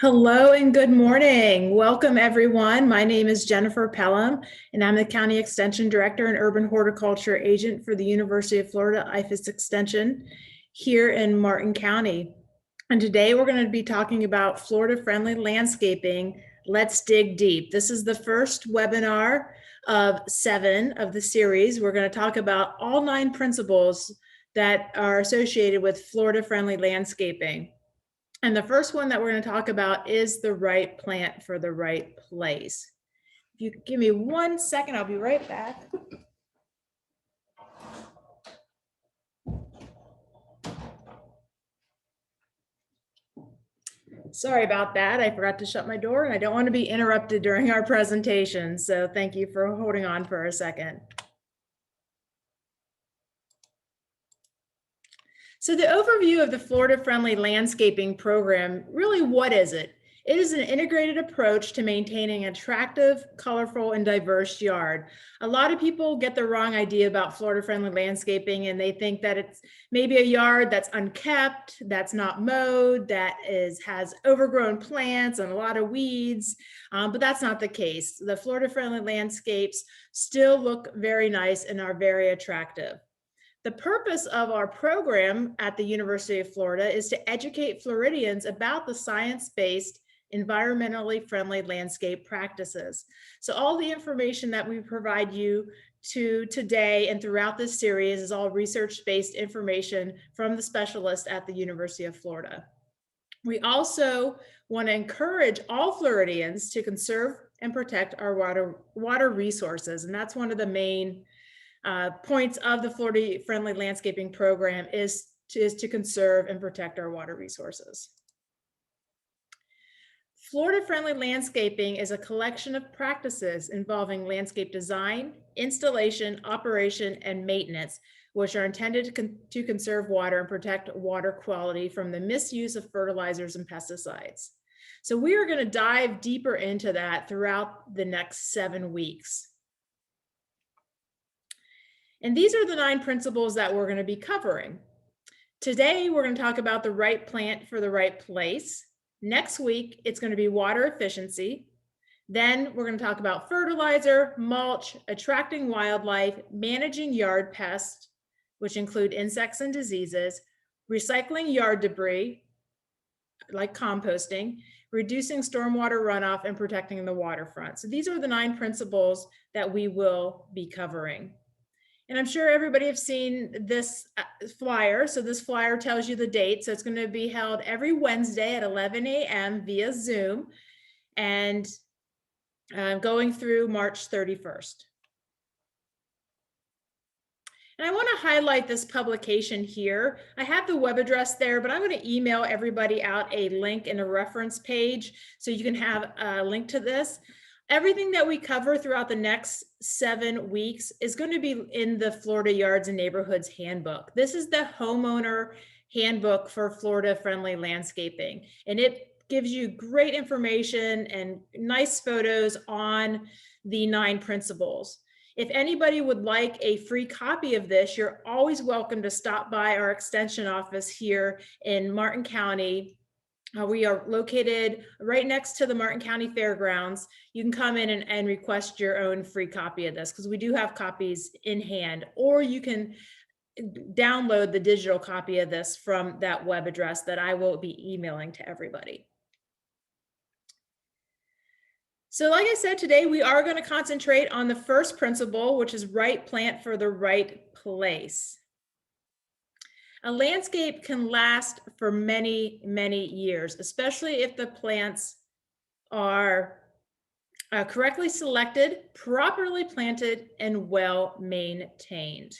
Hello and good morning. Welcome everyone. My name is Jennifer Pelham and I'm the County Extension Director and Urban Horticulture Agent for the University of Florida IFAS Extension here in Martin County. And today we're going to be talking about Florida-friendly landscaping. Let's dig deep. This is the first webinar of 7 of the series. We're going to talk about all 9 principles that are associated with Florida-friendly landscaping. And the first one that we're going to talk about is the right plant for the right place. If you give me 1 second, I'll be right back. Sorry about that. I forgot to shut my door and I don't want to be interrupted during our presentation. So thank you for holding on for a second. So the overview of the Florida-friendly landscaping program, really what is it? It is an integrated approach to maintaining an attractive, colorful, and diverse yard. A lot of people get the wrong idea about Florida-friendly landscaping and they think that it's maybe a yard that's unkept, that's not mowed, that has overgrown plants and a lot of weeds, but that's not the case. The Florida-friendly landscapes still look very nice and are very attractive. The purpose of our program at the University of Florida is to educate Floridians about the science-based, environmentally friendly landscape practices. So all the information that we provide you today and throughout this series is all research-based information from the specialists at the University of Florida. We also want to encourage all Floridians to conserve and protect our water resources, and that's one of the main points of the Florida-friendly landscaping program is to conserve and protect our water resources. Florida-friendly landscaping is a collection of practices involving landscape design, installation, operation, and maintenance, which are intended to conserve water and protect water quality from the misuse of fertilizers and pesticides. So we are going to dive deeper into that throughout the next 7 weeks. And these are the 9 principles that we're going to be covering. Today, we're going to talk about the right plant for the right place. Next week, it's going to be water efficiency. Then we're going to talk about fertilizer, mulch, attracting wildlife, managing yard pests, which include insects and diseases, recycling yard debris, like composting, reducing stormwater runoff, and protecting the waterfront. So these are the 9 principles that we will be covering. And I'm sure everybody have seen this flyer. So this flyer tells you the date. So it's going to be held every Wednesday at 11 a.m. via Zoom and going through March 31st. And I want to highlight this publication here. I have the web address there, but I'm going to email everybody out a link and a reference page so you can have a link to this. Everything that we cover throughout the next 7 weeks is going to be in the Florida Yards and Neighborhoods Handbook. This is the homeowner handbook for Florida-friendly landscaping, and it gives you great information and nice photos on the 9 principles. If anybody would like a free copy of this, you're always welcome to stop by our extension office here in Martin County. We are located right next to the Martin County Fairgrounds. You can come in and request your own free copy of this because we do have copies in hand, or you can download the digital copy of this from that web address that I will be emailing to everybody. So like I said, today we are going to concentrate on the first principle, which is right plant for the right place. A landscape can last for many, many years, especially if the plants are correctly selected, properly planted, and well maintained.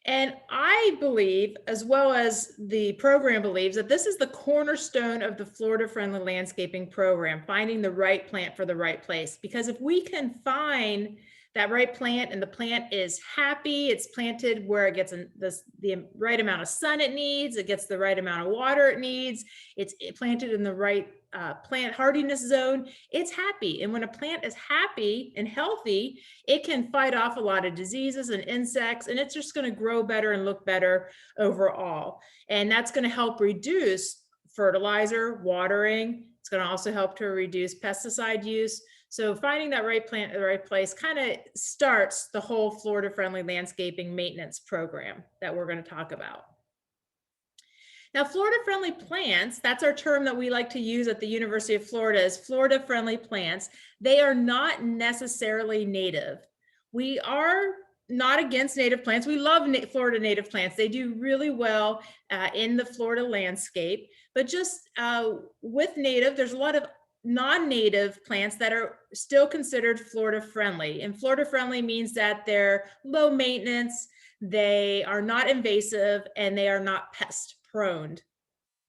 And I believe, as well as the program believes, that this is the cornerstone of the Florida-friendly landscaping program, finding the right plant for the right place. Because if we can find that right plant and the plant is happy, it's planted where it gets the right amount of sun it needs, it gets the right amount of water it needs, it's planted in the right plant hardiness zone, it's happy. And when a plant is happy and healthy, it can fight off a lot of diseases and insects, and it's just going to grow better and look better overall. And that's going to help reduce fertilizer, watering. It's going to also help to reduce pesticide use. So finding that right plant at the right place kind of starts the whole Florida-friendly landscaping maintenance program that we're going to talk about. Now, Florida-friendly plants, that's our term that we like to use at the University of Florida, is Florida-friendly plants. They are not necessarily native. We are not against native plants. We love Florida native plants. They do really well in the Florida landscape, but just with native, there's a lot of non-native plants that are still considered Florida friendly. And Florida friendly means that they're low maintenance, they are not invasive, and they are not pest prone.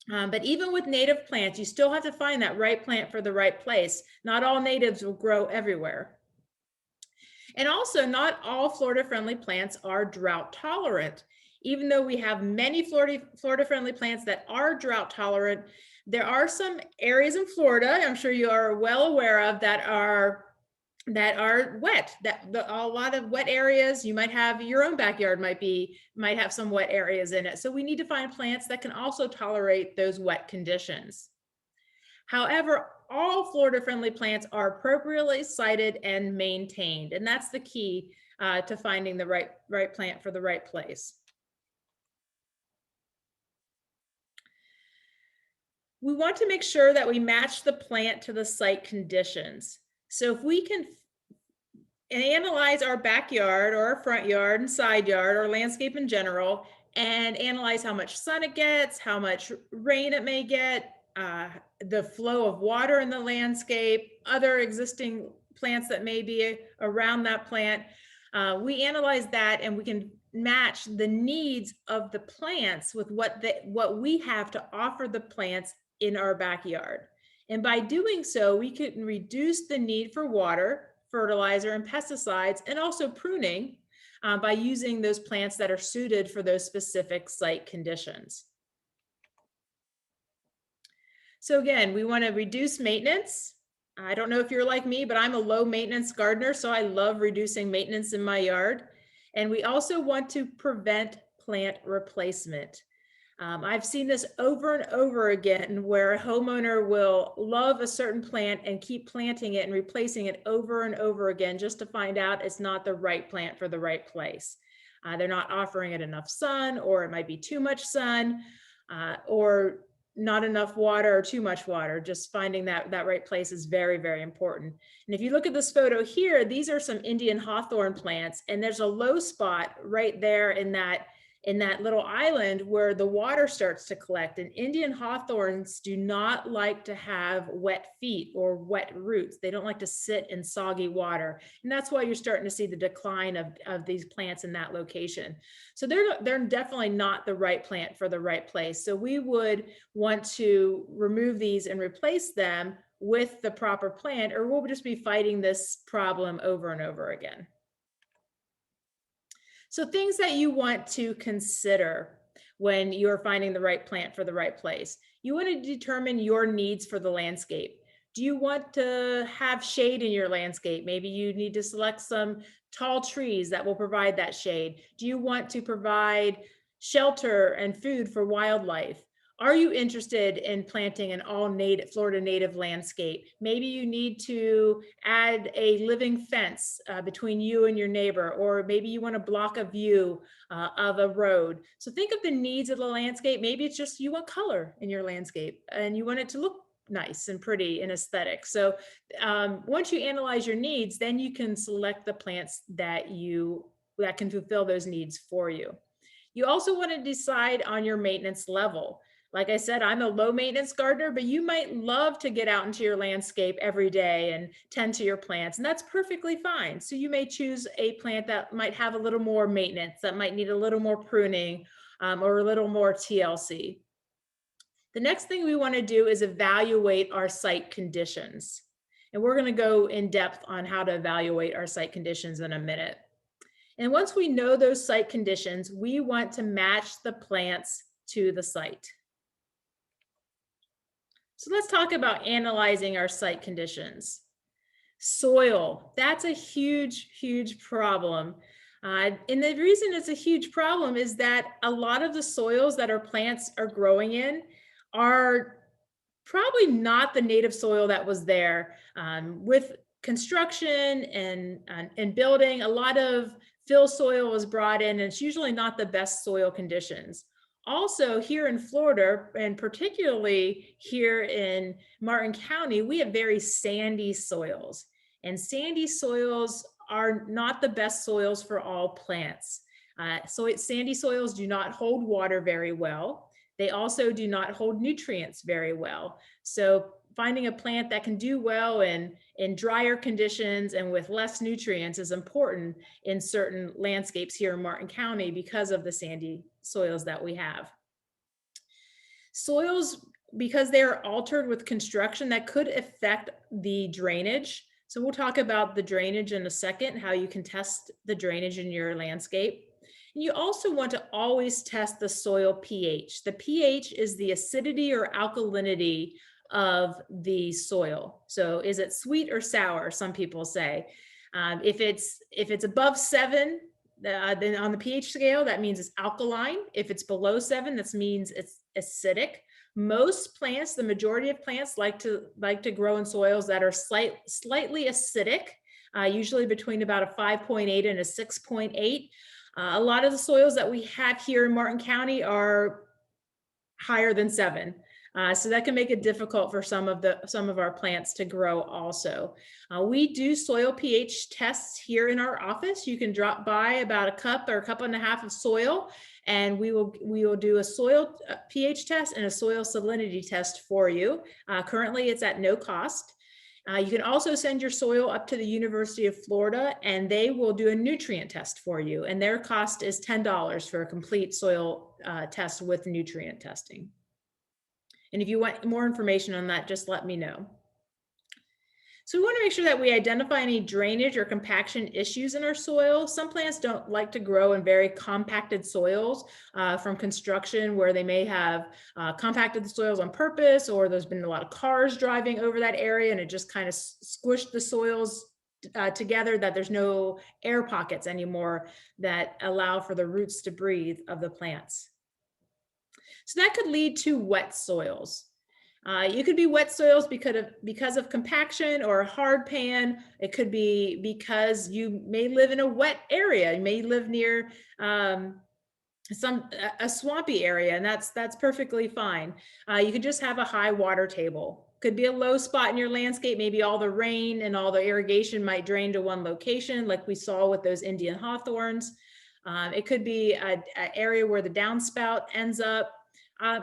But even with native plants, you still have to find that right plant for the right place. Not all natives will grow everywhere. And also, not all Florida-friendly plants are drought tolerant. Even though we have many Florida-friendly plants that are drought tolerant, there are some areas in Florida, I'm sure you are well aware of, that are wet. A lot of wet areas. You might have your own backyard might have some wet areas in it. So we need to find plants that can also tolerate those wet conditions. However, all Florida-friendly plants are appropriately sited and maintained, and that's the key to finding the right plant for the right place. We want to make sure that we match the plant to the site conditions. So if we can analyze our backyard or our front yard and side yard or landscape in general, and analyze how much sun it gets, how much rain it may get, the flow of water in the landscape, other existing plants that may be around that plant. We analyze that and we can match the needs of the plants with what we have to offer the plants in our backyard. And by doing so, we can reduce the need for water, fertilizer, and pesticides, and also pruning by using those plants that are suited for those specific site conditions. So again, we want to reduce maintenance. I don't know if you're like me, but I'm a low maintenance gardener, so I love reducing maintenance in my yard. And we also want to prevent plant replacement. I've seen this over and over again where a homeowner will love a certain plant and keep planting it and replacing it over and over again just to find out it's not the right plant for the right place. They're not offering it enough sun, or it might be too much sun, or not enough water or too much water. Just finding that right place is very, very important. And if you look at this photo here, these are some Indian hawthorn plants, and there's a low spot right there in that little island where the water starts to collect. And Indian hawthorns do not like to have wet feet or wet roots. They don't like to sit in soggy water. And that's why you're starting to see the decline of these plants in that location. So they're definitely not the right plant for the right place. So we would want to remove these and replace them with the proper plant, or we'll just be fighting this problem over and over again. So things that you want to consider when you're finding the right plant for the right place. You want to determine your needs for the landscape. Do you want to have shade in your landscape? Maybe you need to select some tall trees that will provide that shade. Do you want to provide shelter and food for wildlife? Are you interested in planting an all Florida native landscape? Maybe you need to add a living fence between you and your neighbor, or maybe you want to block a view of a road. So think of the needs of the landscape. Maybe it's just you want color in your landscape and you want it to look nice and pretty and aesthetic. So once you analyze your needs, then you can select the plants that can fulfill those needs for you. You also want to decide on your maintenance level. Like I said, I'm a low maintenance gardener, but you might love to get out into your landscape every day and tend to your plants, and that's perfectly fine. So you may choose a plant that might have a little more maintenance, that might need a little more pruning, or a little more TLC. The next thing we want to do is evaluate our site conditions. And we're going to go in depth on how to evaluate our site conditions in a minute. And once we know those site conditions, we want to match the plants to the site. So let's talk about analyzing our site conditions. Soil, that's a huge, huge problem. And the reason it's a huge problem is that a lot of the soils that our plants are growing in are probably not the native soil that was there. With construction and building, a lot of fill soil was brought in, and it's usually not the best soil conditions. Also, here in Florida, and particularly here in Martin County, we have very sandy soils. And sandy soils are not the best soils for all plants. So sandy soils do not hold water very well. They also do not hold nutrients very well. So finding a plant that can do well in drier conditions and with less nutrients is important in certain landscapes here in Martin County because of the sandy soils that we have. Soils, because they are altered with construction, that could affect the drainage. So we'll talk about the drainage in a second, how you can test the drainage in your landscape. And you also want to always test the soil pH. The pH is the acidity or alkalinity of the soil. So is it sweet or sour? Some people say. If it's above 7, then on the pH scale, that means it's alkaline. If it's below 7, that means it's acidic. Most plants, the majority of plants, like to grow in soils that are slightly acidic, usually between about a 5.8 and a 6.8. A lot of the soils that we have here in Martin County are higher than 7. So that can make it difficult for some of our plants to grow also. We do soil pH tests here in our office. You can drop by about a cup or a cup and a half of soil, and we will do a soil pH test and a soil salinity test for you. Currently, it's at no cost. You can also send your soil up to the University of Florida, and they will do a nutrient test for you. And their cost is $10 for a complete soil test with nutrient testing. And if you want more information on that, just let me know. So we want to make sure that we identify any drainage or compaction issues in our soil. Some plants don't like to grow in very compacted soils from construction, where they may have compacted the soils on purpose, or there's been a lot of cars driving over that area and it just kind of squished the soils together, that there's no air pockets anymore that allow for the roots to breathe of the plants. So that could lead to wet soils. You could be wet soils because of compaction or hard pan. It could be because you may live in a wet area. You may live near a swampy area, and that's perfectly fine. You could just have a high water table. Could be a low spot in your landscape. Maybe all the rain and all the irrigation might drain to one location, like we saw with those Indian hawthorns. It could be an area where the downspout ends up.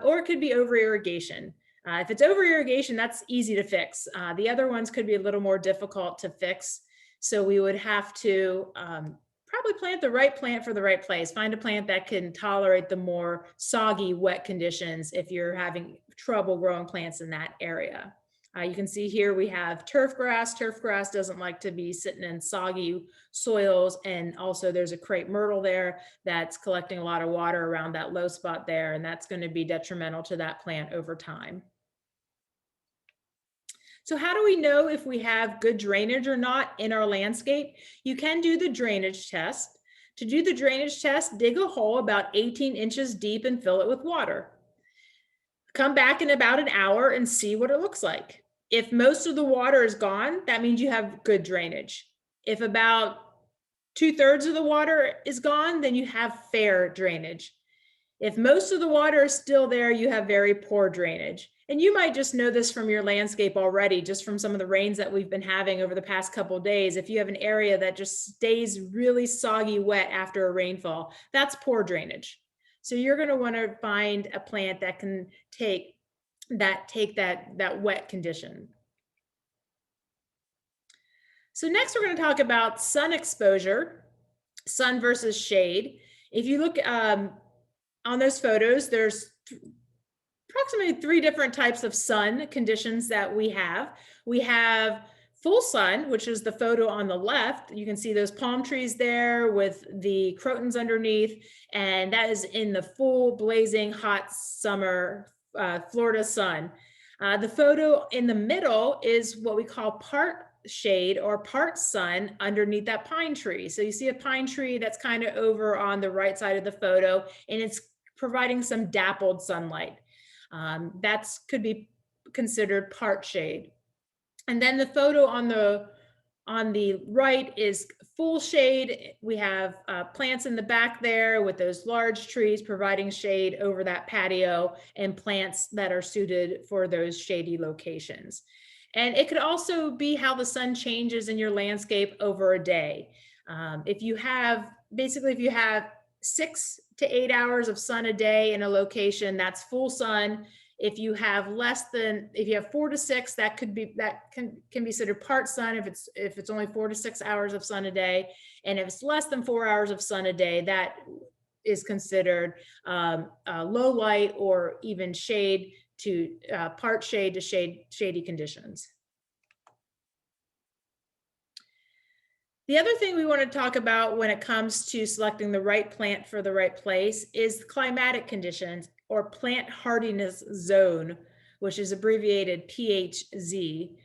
Or it could be over irrigation. If it's over irrigation, that's easy to fix. The other ones could be a little more difficult to fix. So we would have to probably plant the right plant for the right place. Find a plant that can tolerate the more soggy, wet conditions if you're having trouble growing plants in that area. You can see here we have turf grass. Turf grass doesn't like to be sitting in soggy soils. And also there's a crepe myrtle there that's collecting a lot of water around that low spot there. And that's going to be detrimental to that plant over time. So how do we know if we have good drainage or not in our landscape? You can do the drainage test. To do the drainage test, dig a hole about 18 inches deep and fill it with water. Come back in about an hour and see what it looks like. If most of the water is gone, that means you have good drainage. If about 2/3 of the water is gone, then you have fair drainage. If most of the water is still there, you have very poor drainage. And you might just know this from your landscape already, just from some of the rains that we've been having over the past couple of days. If you have an area that just stays really soggy wet after a rainfall, that's poor drainage. So you're going to want to find a plant that can take that wet condition. So next we're going to talk about sun exposure, sun versus shade. If you look on those photos, there's approximately 3 different types of sun conditions that we have. We have full sun, which is the photo on the left. You can see those palm trees there with the crotons underneath, and that is in the full blazing hot summer Florida sun. The photo in the middle is what we call part shade or part sun underneath that pine tree. So you see a pine tree that's kind of over on the right side of the photo, and it's providing some dappled sunlight. That's could be considered part shade. And then the photo on the right is full shade. We have plants in the back there with those large trees providing shade over that patio, and plants that are suited for those shady locations. And it could also be how the sun changes in your landscape over a day. If you have 6 to 8 hours of sun a day in a location, that's full sun. If you have 4 to 6, that can be considered part sun if it's only 4 to 6 hours of sun a day. And if it's less than 4 hours of sun a day, that is considered low light or even shade to part shade to shady conditions. The other thing we want to talk about when it comes to selecting the right plant for the right place is climatic conditions, or plant hardiness zone, which is abbreviated PHZ.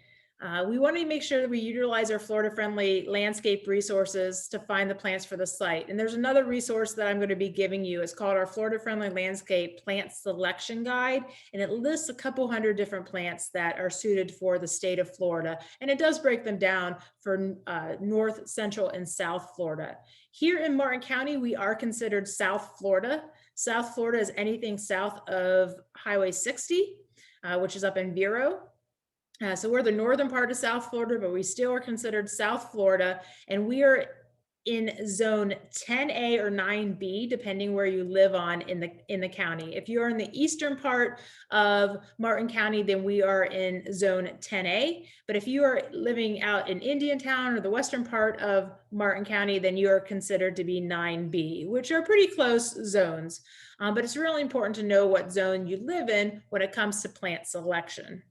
We want to make sure that we utilize our Florida-friendly landscape resources to find the plants for the site. And there's another resource that I'm going to be giving you. It's called our Florida-friendly landscape plant selection guide, and it lists a couple hundred different plants that are suited for the state of Florida. And it does break them down for North, Central, and South Florida. Here in Martin County, we are considered South Florida. South Florida is anything south of Highway 60, which is up in Vero. So we're the northern part of South Florida, but we still are considered South Florida, and we are in zone 10A or 9B, depending where you live on in the county. If you're in the eastern part of Martin County, then we are in zone 10A. But if you are living out in Indiantown or the western part of Martin County, then you are considered to be 9B, which are pretty close zones. But it's really important to know what zone you live in when it comes to plant selection.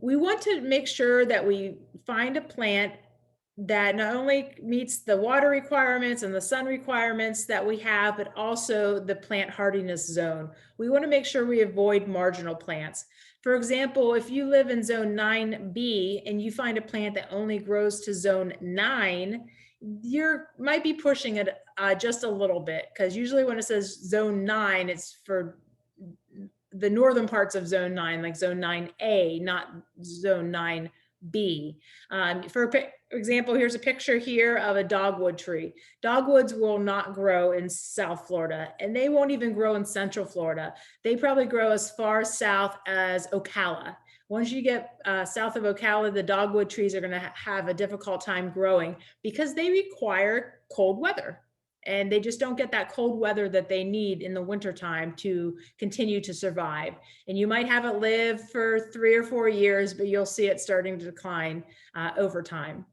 We want to make sure that we find a plant that not only meets the water requirements and the sun requirements that we have, but also the plant hardiness zone. We want to make sure we avoid marginal plants. For example, if you live in zone 9B and you find a plant that only grows to zone 9, you might be pushing it just a little bit, because usually when it says zone 9, it's for the northern parts of zone 9, like zone 9A, not zone 9B. For example, here's a picture here of a dogwood tree. Dogwoods will not grow in South Florida, and they won't even grow in Central Florida. They probably grow as far south as Ocala. Once you get south of Ocala, the dogwood trees are going to have a difficult time growing because they require cold weather. And they just don't get that cold weather that they need in the wintertime to continue to survive. And you might have it live for 3 or 4 years, but you'll see it starting to decline over time.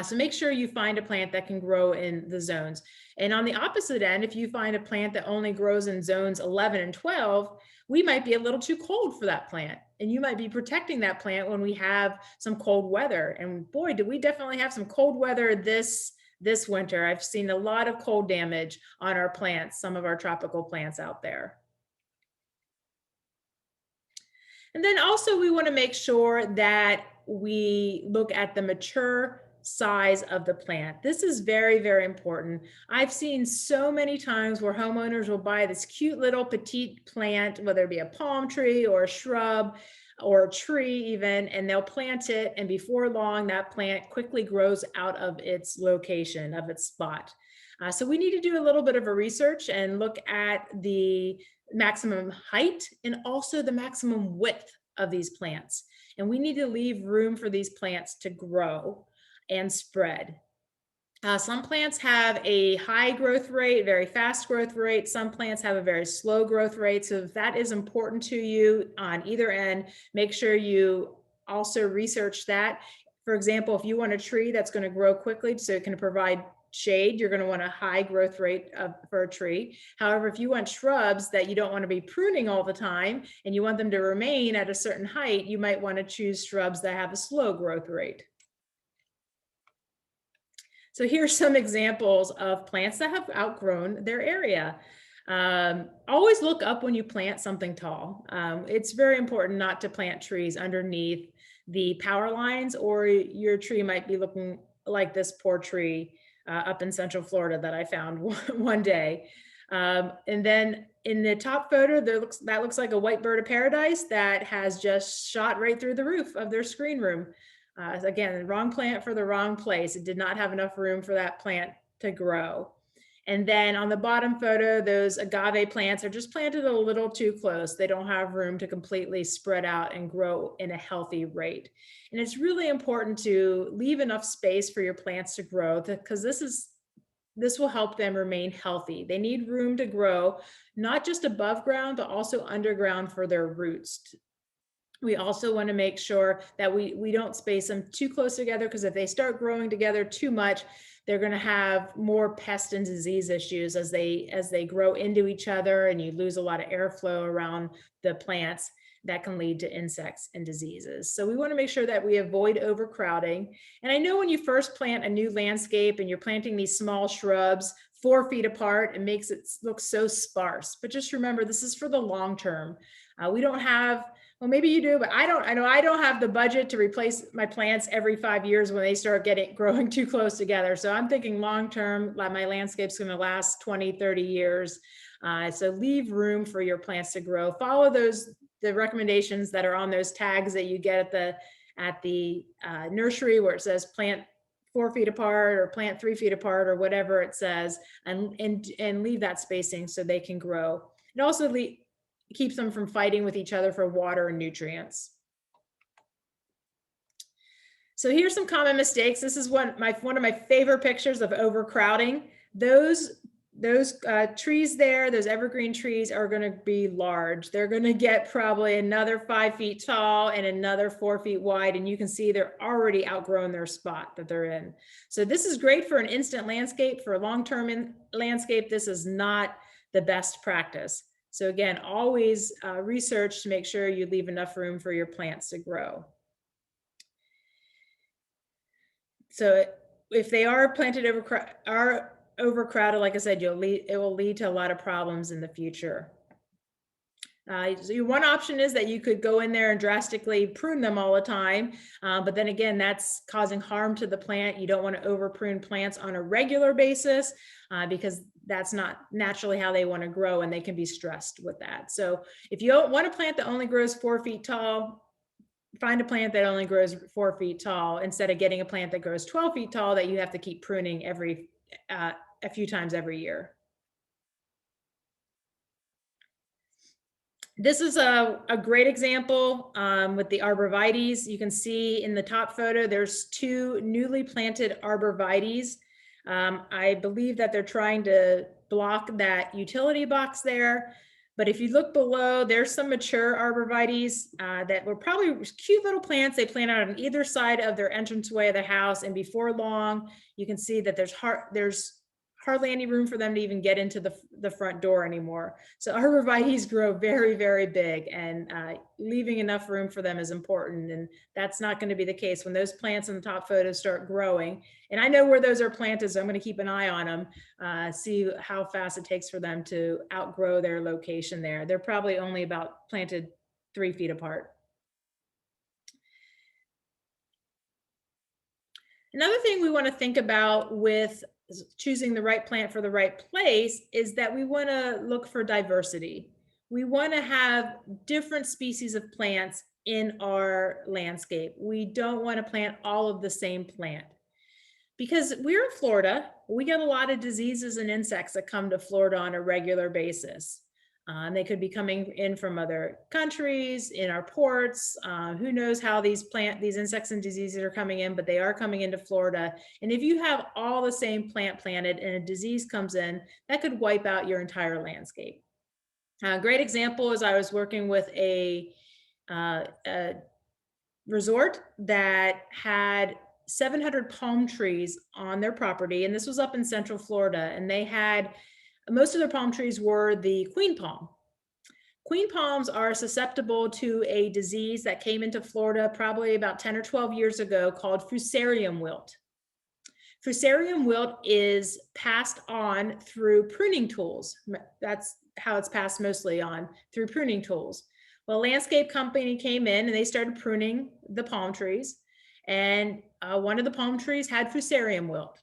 So make sure you find a plant that can grow in the zones. And on the opposite end, if you find a plant that only grows in zones 11 and 12, we might be a little too cold for that plant. And you might be protecting that plant when we have some cold weather. And boy, do we definitely have some cold weather this winter. I've seen a lot of cold damage on our plants, some of our tropical plants out there. And then also we want to make sure that we look at the mature size of the plant. This is very, very important. I've seen so many times where homeowners will buy this cute little petite plant, whether it be a palm tree or a shrub or a tree even, and they'll plant it, and before long that plant quickly grows out of its location, of its spot. So we need to do a little bit of a research and look at the maximum height and also the maximum width of these plants. And we need to leave room for these plants to grow and spread. Some plants have a high growth rate, very fast growth rate. Some plants have a very slow growth rate. So if that is important to you on either end, make sure you also research that. For example, if you want a tree that's going to grow quickly so it can provide shade, you're going to want a high growth rate for a tree. However, if you want shrubs that you don't want to be pruning all the time and you want them to remain at a certain height, you might want to choose shrubs that have a slow growth rate. So here's some examples of plants that have outgrown their area. Always look up when you plant something tall. It's very important not to plant trees underneath the power lines, or your tree might be looking like this poor tree up in Central Florida that I found one day. And then in the top photo, that looks like a white bird of paradise that has just shot right through the roof of their screen room. Again, the wrong plant for the wrong place. It did not have enough room for that plant to grow. And then on the bottom photo, those agave plants are just planted a little too close. They don't have room to completely spread out and grow in a healthy rate. And it's really important to leave enough space for your plants to grow, because this will help them remain healthy. They need room to grow, not just above ground, but also underground for their roots. We also want to make sure that we don't space them too close together, because if they start growing together too much, they're going to have more pest and disease issues as they grow into each other, and you lose a lot of airflow around the plants. That can lead to insects and diseases. So we want to make sure that we avoid overcrowding. And I know when you first plant a new landscape and you're planting these small shrubs 4 feet apart, it makes it look so sparse. But just remember, this is for the long term. We don't have, well, maybe you do, but I know I don't have the budget to replace my plants every 5 years when they start growing too close together. So I'm thinking long term, my landscape's going to last 20, 30 years. So leave room for your plants to grow. Follow the recommendations that are on those tags that you get at the nursery, where it says plant 4 feet apart or plant 3 feet apart or whatever it says, and leave that spacing so they can grow. It also keeps them from fighting with each other for water and nutrients. So here's some common mistakes. This is one of my favorite pictures of overcrowding. Those trees there, those evergreen trees, are going to be large. They're going to get probably another 5 feet tall and another 4 feet wide. And you can see they're already outgrown their spot that they're in. So this is great for an instant landscape. For a long-term landscape, this is not the best practice. So again, always research to make sure you leave enough room for your plants to grow. So if they are planted overcrowded, like I said, it will lead to a lot of problems in the future. So one option is that you could go in there and drastically prune them all the time. But then again, that's causing harm to the plant. You don't want to over prune plants on a regular basis because that's not naturally how they want to grow, and they can be stressed with that. So if you want a plant that only grows 4 feet tall, find a plant that only grows 4 feet tall, instead of getting a plant that grows 12 feet tall that you have to keep pruning a few times every year. This is a great example with the arborvitaes. You can see in the top photo, there's 2 newly planted arborvitaes. I believe that they're trying to block that utility box there. But if you look below, there's some mature arborvitaes that were probably cute little plants. They plant out on either side of their entranceway of the house. And before long, you can see that there's hardly any room for them to even get into the front door anymore. So arborvitaes grow very, very big, and leaving enough room for them is important. And that's not going to be the case when those plants in the top photos start growing. And I know where those are planted, so I'm going to keep an eye on them, see how fast it takes for them to outgrow their location there. They're probably only about planted 3 feet apart. Another thing we want to think about with choosing the right plant for the right place is that we want to look for diversity. We want to have different species of plants in our landscape. We don't want to plant all of the same plant, because we're in Florida. We get a lot of diseases and insects that come to Florida on a regular basis. They could be coming in from other countries, in our ports. Who knows how these insects and diseases are coming in, but they are coming into Florida. And if you have all the same plant planted and a disease comes in, that could wipe out your entire landscape. A great example is I was working with a resort that had 700 palm trees on their property, and this was up in Central Florida, and they had most of their palm trees were the queen palm. Queen palms are susceptible to a disease that came into Florida probably about 10 or 12 years ago called fusarium wilt. Fusarium wilt is passed on through pruning tools. That's how it's passed mostly on, through pruning tools. Well, a landscape company came in and they started pruning the palm trees, and one of the palm trees had fusarium wilt.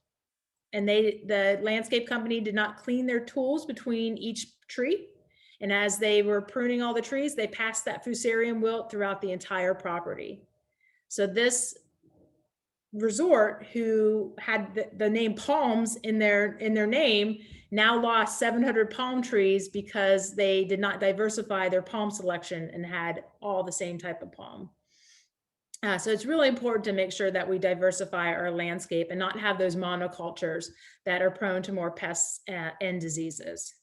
and the landscape company did not clean their tools between each tree. And as they were pruning all the trees, they passed that fusarium wilt throughout the entire property. So this resort, who had the name palms in their name, now lost 700 palm trees because they did not diversify their palm selection and had all the same type of palm. So it's really important to make sure that we diversify our landscape and not have those monocultures that are prone to more pests and diseases.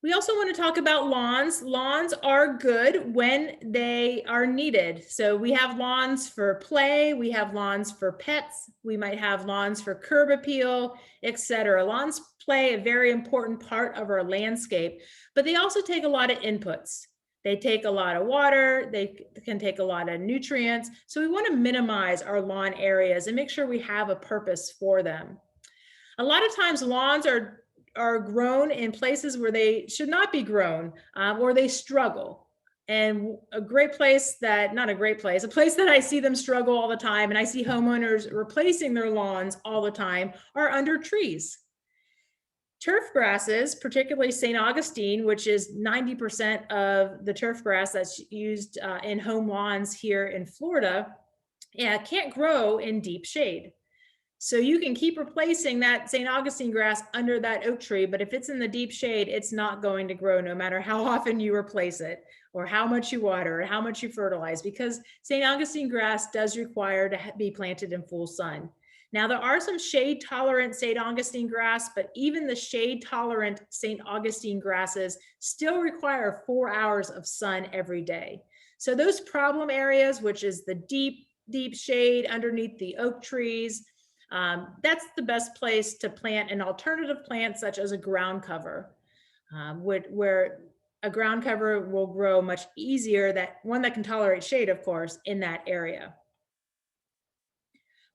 We also want to talk about lawns. Lawns are good when they are needed. So we have lawns for play, we have lawns for pets, we might have lawns for curb appeal, etc. Lawns play a very important part of our landscape, but they also take a lot of inputs. They take a lot of water, they can take a lot of nutrients. So we want to minimize our lawn areas and make sure we have a purpose for them. A lot of times lawns are grown in places where they should not be grown, or they struggle. And a great place that, not a great place, a place that I see them struggle all the time, and I see homeowners replacing their lawns all the time, are under trees. Turf grasses, particularly St. Augustine, which is 90% of the turf grass that's used in home lawns here in Florida, can't grow in deep shade. So you can keep replacing that St. Augustine grass under that oak tree, but if it's in the deep shade, it's not going to grow no matter how often you replace it or how much you water or how much you fertilize, because St. Augustine grass does require to be planted in full sun. Now, there are some shade tolerant St. Augustine grass, but even the shade tolerant St. Augustine grasses still require 4 hours of sun every day. So those problem areas, which is the deep shade underneath the oak trees, that's the best place to plant an alternative plant such as a ground cover, where a ground cover will grow much easier, one that can tolerate shade, of course, in that area.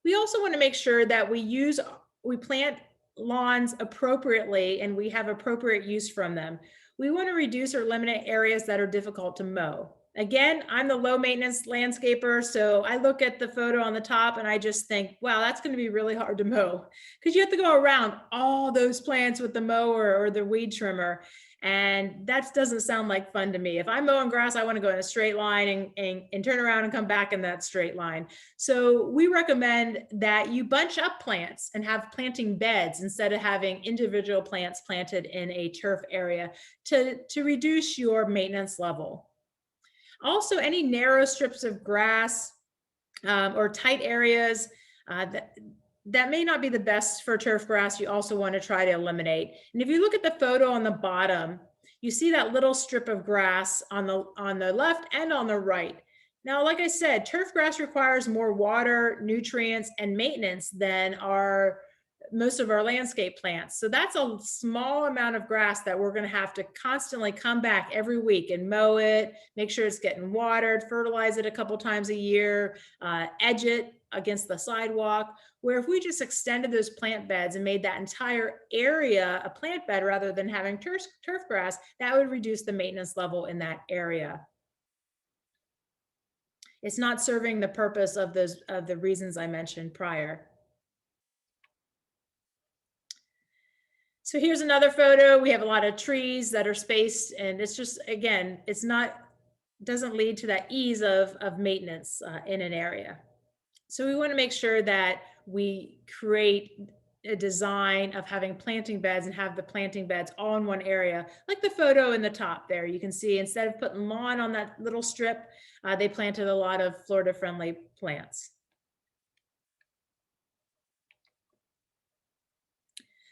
We also want to make sure that we plant lawns appropriately and we have appropriate use from them. We want to reduce or eliminate areas that are difficult to mow. Again, I'm the low maintenance landscaper, so I look at the photo on the top and I just think, wow, that's going to be really hard to mow, because you have to go around all those plants with the mower or the weed trimmer. And that doesn't sound like fun to me. If I'm mowing grass, I want to go in a straight line and turn around and come back in that straight line. So we recommend that you bunch up plants and have planting beds instead of having individual plants planted in a turf area to reduce your maintenance level. Also, any narrow strips of grass or tight areas that may not be the best for turf grass, you also want to try to eliminate. And if you look at the photo on the bottom, you see that little strip of grass on the left and on the right. Now, like I said, turf grass requires more water, nutrients, and maintenance than most of our landscape plants. So that's a small amount of grass that we're going to have to constantly come back every week and mow it, make sure it's getting watered, fertilize it a couple times a year, edge it against the sidewalk. Where if we just extended those plant beds and made that entire area a plant bed rather than having turf grass, that would reduce the maintenance level in that area. It's not serving the purpose of the reasons I mentioned prior. So here's another photo. We have a lot of trees that are spaced, and it's just, again, doesn't lead to that ease of maintenance in an area. So we want to make sure that we create a design of having planting beds and have the planting beds all in one area, like the photo in the top there. You can see instead of putting lawn on that little strip, they planted a lot of Florida-friendly plants.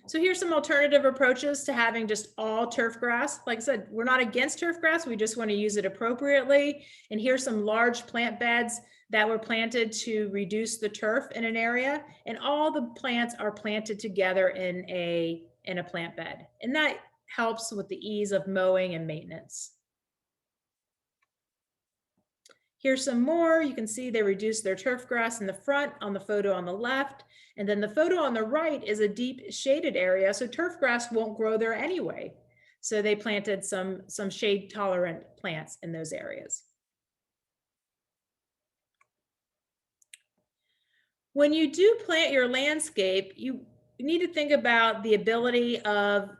So here's some alternative approaches to having just all turf grass. Like I said, we're not against turf grass, we just want to use it appropriately. And here's some large plant beds that were planted to reduce the turf in an area. And all the plants are planted together in a plant bed. And that helps with the ease of mowing and maintenance. Here's some more. You can see they reduced their turf grass in the front on the photo on the left. And then the photo on the right is a deep shaded area, so turf grass won't grow there anyway. So they planted some shade tolerant plants in those areas. When you do plant your landscape, you need to think about the ability of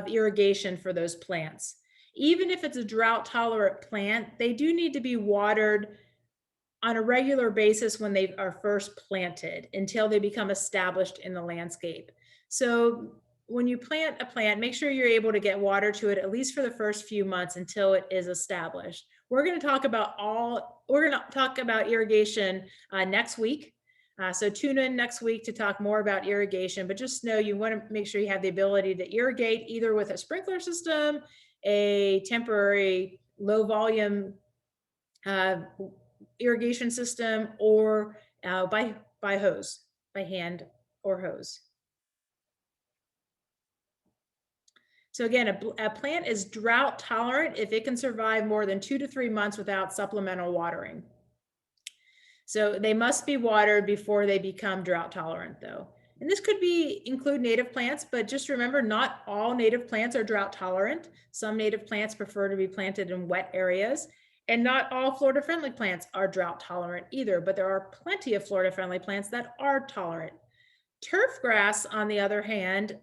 irrigation for those plants. Even if it's a drought tolerant plant, they do need to be watered on a regular basis when they are first planted until they become established in the landscape. So when you plant a plant, make sure you're able to get water to it at least for the first few months until it is established. We're going to talk about irrigation next week. So tune in next week to talk more about irrigation, but just know you want to make sure you have the ability to irrigate either with a sprinkler system, a temporary low volume irrigation system, or by hose, by hand or hose. So again, a plant is drought tolerant if it can survive more than 2 to 3 months without supplemental watering. So they must be watered before they become drought tolerant though. And this could include native plants, but just remember, not all native plants are drought tolerant. Some native plants prefer to be planted in wet areas, and not all Florida friendly plants are drought tolerant either, but there are plenty of Florida friendly plants that are tolerant. Turf grass, on the other hand,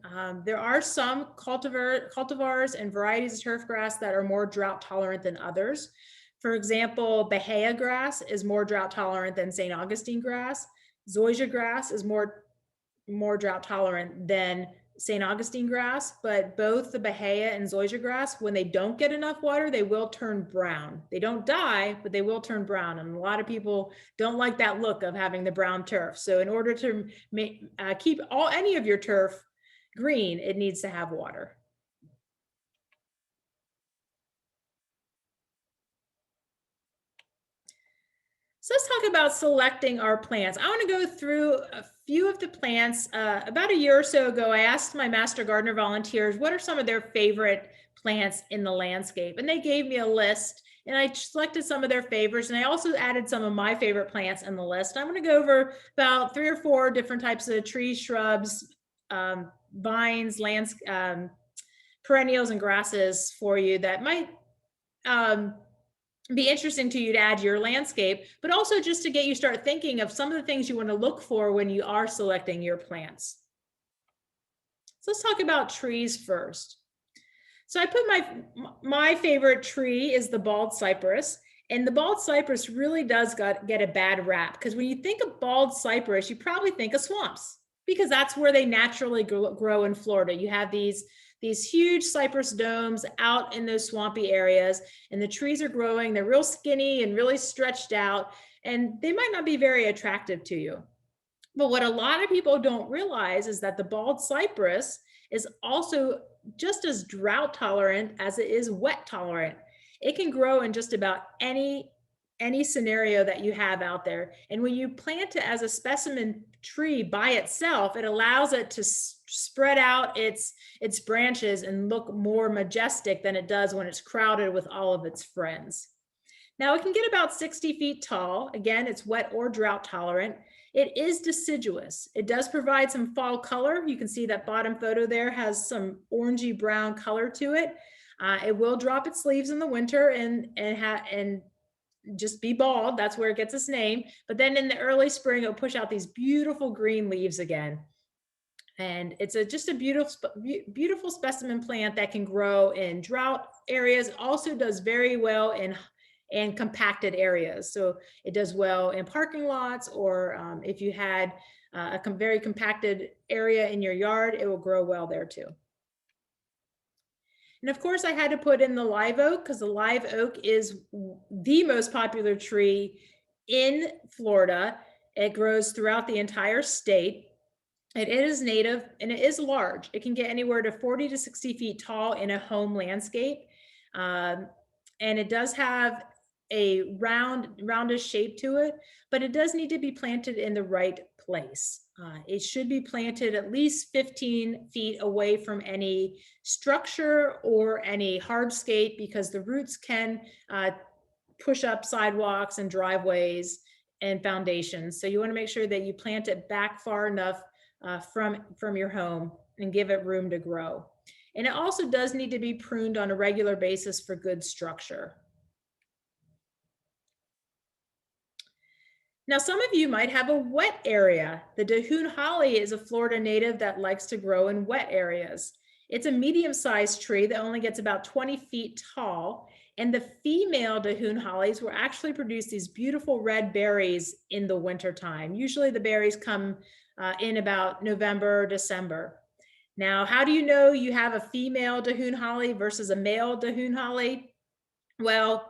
there are some cultivars and varieties of turf grass that are more drought tolerant than others. For example, Bahia grass is more drought tolerant than St. Augustine grass. Zoysia grass is more drought tolerant than St. Augustine grass, but both the Bahia and Zoysia grass, when they don't get enough water, they will turn brown. They don't die, but they will turn brown. And a lot of people don't like that look of having the brown turf. So in order to keep any of your turf green, it needs to have water. So let's talk about selecting our plants. I want to go through a few of the plants. About a year or so ago, I asked my Master Gardener volunteers, what are some of their favorite plants in the landscape? And they gave me a list, and I selected some of their favorites, and I also added some of my favorite plants in the list. I'm going to go over about 3 or 4 different types of trees, shrubs, vines, perennials, and grasses for you that might be interesting to you to add to your landscape, but also just to get you start thinking of some of the things you want to look for when you are selecting your plants. So let's talk about trees first. So I put my favorite tree is the bald cypress, and the bald cypress really does get a bad rap, because when you think of bald cypress, you probably think of swamps, because that's where they naturally grow in Florida. You have these huge cypress domes out in those swampy areas, and the trees are growing. They're real skinny and really stretched out, and they might not be very attractive to you. But what a lot of people don't realize is that the bald cypress is also just as drought tolerant as it is wet tolerant. It can grow in just about any scenario that you have out there. And when you plant it as a specimen tree by itself, it allows it to spread out its branches and look more majestic than it does when it's crowded with all of its friends. Now, it can get about 60 feet tall. Again, it's wet or drought tolerant. It is deciduous. It does provide some fall color. You can see that bottom photo there has some orangey brown color to it. It will drop its leaves in the winter and just be bald. That's where it gets its name. But then in the early spring, it'll push out these beautiful green leaves again. And it's just a beautiful specimen plant that can grow in drought areas. It also does very well in compacted areas. So it does well in parking lots, or if you had a very compacted area in your yard, it will grow well there too. And of course, I had to put in the live oak, because the live oak is the most popular tree in Florida. It grows throughout the entire state. It is native and it is large. It can get anywhere to 40 to 60 feet tall in a home landscape. And it does have a roundish shape to it, but it does need to be planted in the right place. It should be planted at least 15 feet away from any structure or any hardscape, because the roots can push up sidewalks and driveways and foundations. So you want to make sure that you plant it back far enough from your home and give it room to grow. And it also does need to be pruned on a regular basis for good structure. Now, some of you might have a wet area. The Dahoon holly is a Florida native that likes to grow in wet areas. It's a medium-sized tree that only gets about 20 feet tall, and the female Dahoon hollies will actually produce these beautiful red berries in the wintertime. Usually the berries come in about November, December. Now, how do you know you have a female Dahoon holly versus a male Dahoon holly? Well,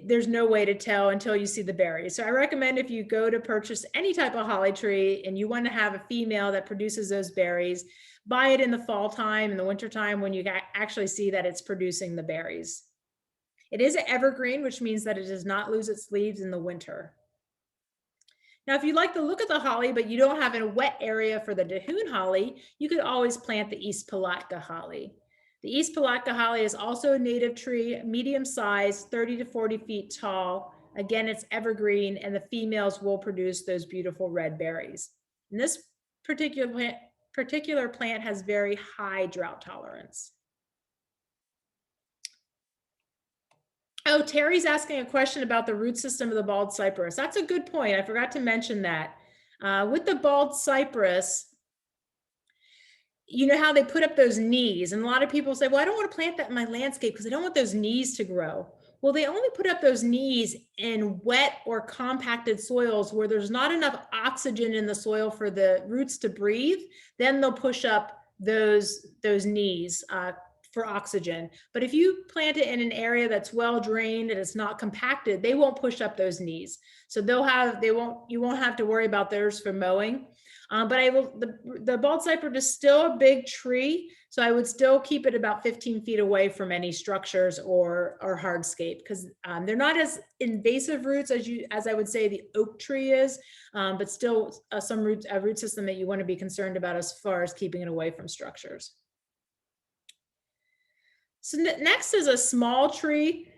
there's no way to tell until you see the berries. So I recommend if you go to purchase any type of holly tree and you want to have a female that produces those berries, buy it in the fall time, in the winter time, when you actually see that it's producing the berries. It is an evergreen, which means that it does not lose its leaves in the winter. Now, if you like the look of the holly, but you don't have a wet area for the Dahoon holly, you could always plant the East Palatka holly. The East Palatka holly is also a native tree, medium size, 30 to 40 feet tall. Again, it's evergreen, and the females will produce those beautiful red berries. And this particular plant has very high drought tolerance. Oh, Terry's asking a question about the root system of the bald cypress. That's a good point. I forgot to mention that. With the bald cypress, you know how they put up those knees, and a lot of people say, well, I don't want to plant that in my landscape because I don't want those knees to grow. Well, they only put up those knees in wet or compacted soils where there's not enough oxygen in the soil for the roots to breathe. Then they'll push up those knees for oxygen. But if you plant it in an area that's well drained and it's not compacted, they won't push up those knees. So you won't have to worry about theirs for mowing. But the bald cypress is still a big tree, so I would still keep it about 15 feet away from any structures or hardscape, because they're not as invasive roots as I would say the oak tree is, but still some root system that you want to be concerned about as far as keeping it away from structures. So next is a small tree.